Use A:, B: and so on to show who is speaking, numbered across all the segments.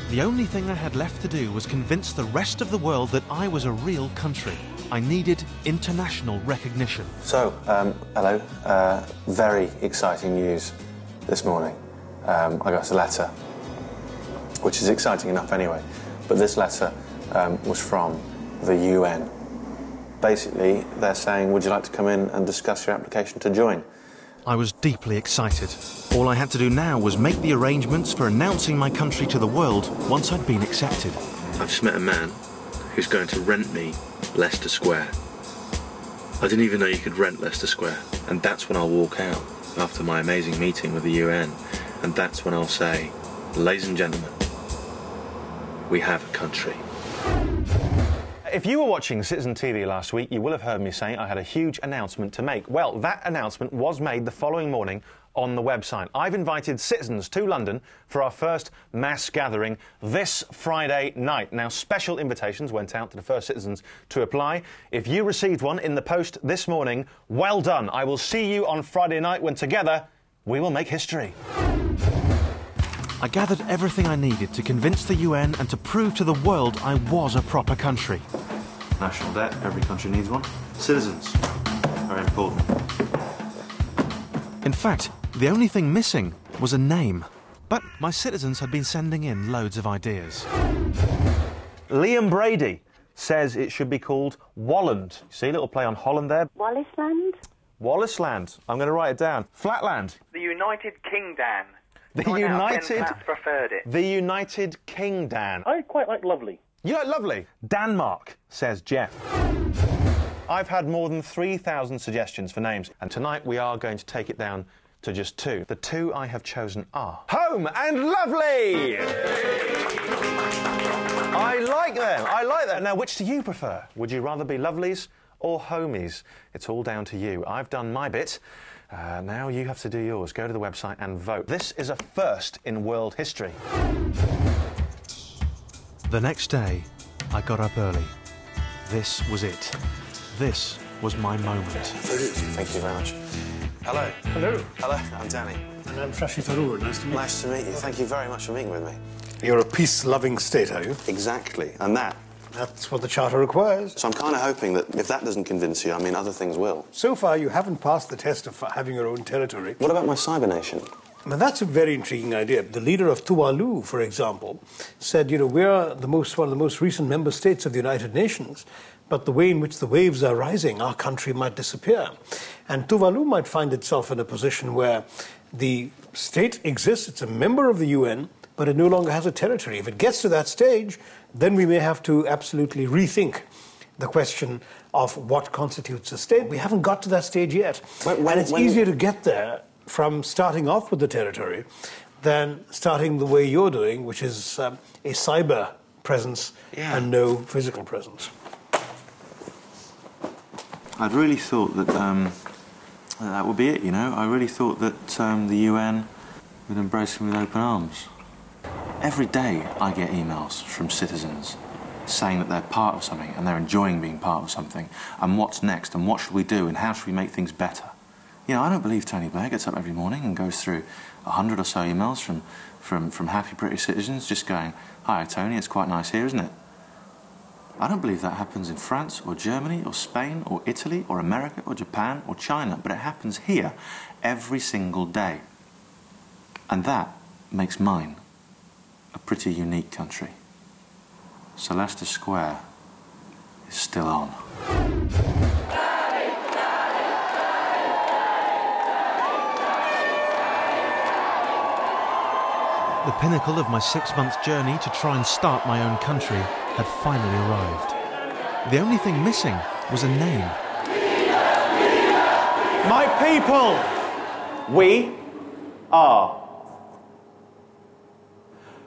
A: The only thing I had left to do was convince the rest of the world that I was a real country. I needed international recognition.
B: So, hello. Very exciting news this morning. I got a letter, which is exciting enough anyway, but this letter was from the UN. Basically, they're saying, would you like to come in and discuss your application to join?
A: I was deeply excited. All I had to do now was make the arrangements for announcing my country to the world once I'd been accepted.
C: I've just met a man who's going to rent me Leicester Square. I didn't even know you could rent Leicester Square, and that's when I'll walk out after my amazing meeting with the UN, and that's when I'll say, ladies and gentlemen, we have a country.
D: If you were watching Citizen TV last week, you will have heard me say I had a huge announcement to make. Well, that announcement was made the following morning on the website. I've invited citizens to London for our first mass gathering this Friday night. Now, special invitations went out to the first citizens to apply. If you received one in the post this morning, well done. I will see you on Friday night when together we will make history.
A: I gathered everything I needed to convince the UN and to prove to the world I was a proper country.
C: National debt, every country needs one. Citizens, very important.
A: In fact, the only thing missing was a name. But my citizens had been sending in loads of ideas.
D: Liam Brady says it should be called Walland. See a little play on Holland there?
E: Wallisland?
D: Wallisland. I'm going to write it down. Flatland.
F: The United Kingdom.
D: The
F: 9 out of 10
D: United...
F: flats preferred it.
D: The United Kingdom.
G: I quite like lovely.
D: You like lovely? Denmark, says Jeff. I've had more than 3,000 suggestions for names, and tonight we are going to take it down to just 2. The 2 I have chosen are Home and Lovely! I like them. I like them. Now, which do you prefer? Would you rather be lovelies or homies? It's all down to you. I've done my bit. Now you have to do yours. Go to the website and vote. This is a first in world history.
A: The next day, I got up early. This was it. This was my moment.
B: Thank you very much. Hello.
G: Hello.
B: Hello, I'm Danny.
G: And I'm Shashi Tharoor. Nice to meet you.
B: Nice to meet you. Thank you very much for meeting with me.
G: You're a peace-loving state, are you?
B: Exactly, and that.
G: That's what the Charter requires.
B: So I'm kind of hoping that if that doesn't convince you, I mean, other things will.
G: So far, you haven't passed the test of having your own territory.
B: What about my cyber nation?
G: Now, that's a very intriguing idea. The leader of Tuvalu, for example, said, you know, we're one of the most recent member states of the United Nations, but the way in which the waves are rising, our country might disappear. And Tuvalu might find itself in a position where the state exists, it's a member of the UN, but it no longer has a territory. If it gets to that stage, then we may have to absolutely rethink the question of what constitutes a state. We haven't got to that stage yet. And it's easier to get there from starting off with the territory than starting the way you're doing, which is a cyber presence and no physical presence.
C: I'd really thought that that would be it, you know. I really thought that the UN would embrace me with open arms. Every day I get emails from citizens saying that they're part of something and they're enjoying being part of something, and what's next and what should we do and how should we make things better. You know, I don't believe Tony Blair gets up every morning and goes through 100 or so emails from happy British citizens just going, "Hi, Tony, it's quite nice here, isn't it?" I don't believe that happens in France or Germany or Spain or Italy or America or Japan or China, but it happens here every single day. And that makes mine a pretty unique country. So Leicester Square is still on.
A: The pinnacle of my 6-month journey to try and start my own country had finally arrived. The only thing missing was a name.
D: My people, we are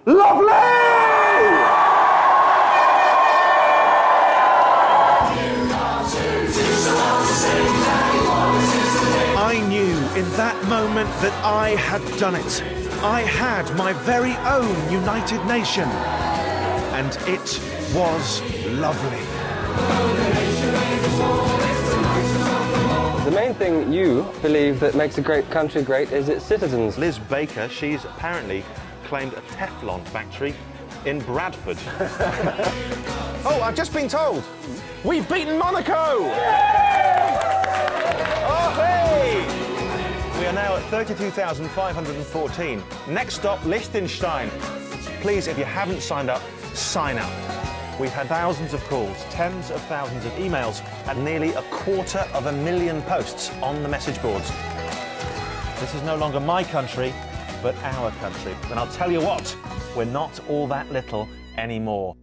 D: lovely! I knew in that moment that I had done it. I had my very own United Nation. And it was lovely.
H: The main thing you believe that makes a great country great is its citizens.
D: Liz Baker, she's apparently claimed a Teflon factory in Bradford. Oh, I've just been told we've beaten Monaco! Oh, hey! We are now at 32,514. Next stop, Liechtenstein. Please, if you haven't signed up, sign up. We've had thousands of calls, tens of thousands of emails, and nearly 250,000 posts on the message boards. This is no longer my country, but our country. And I'll tell you what, we're not all that little anymore.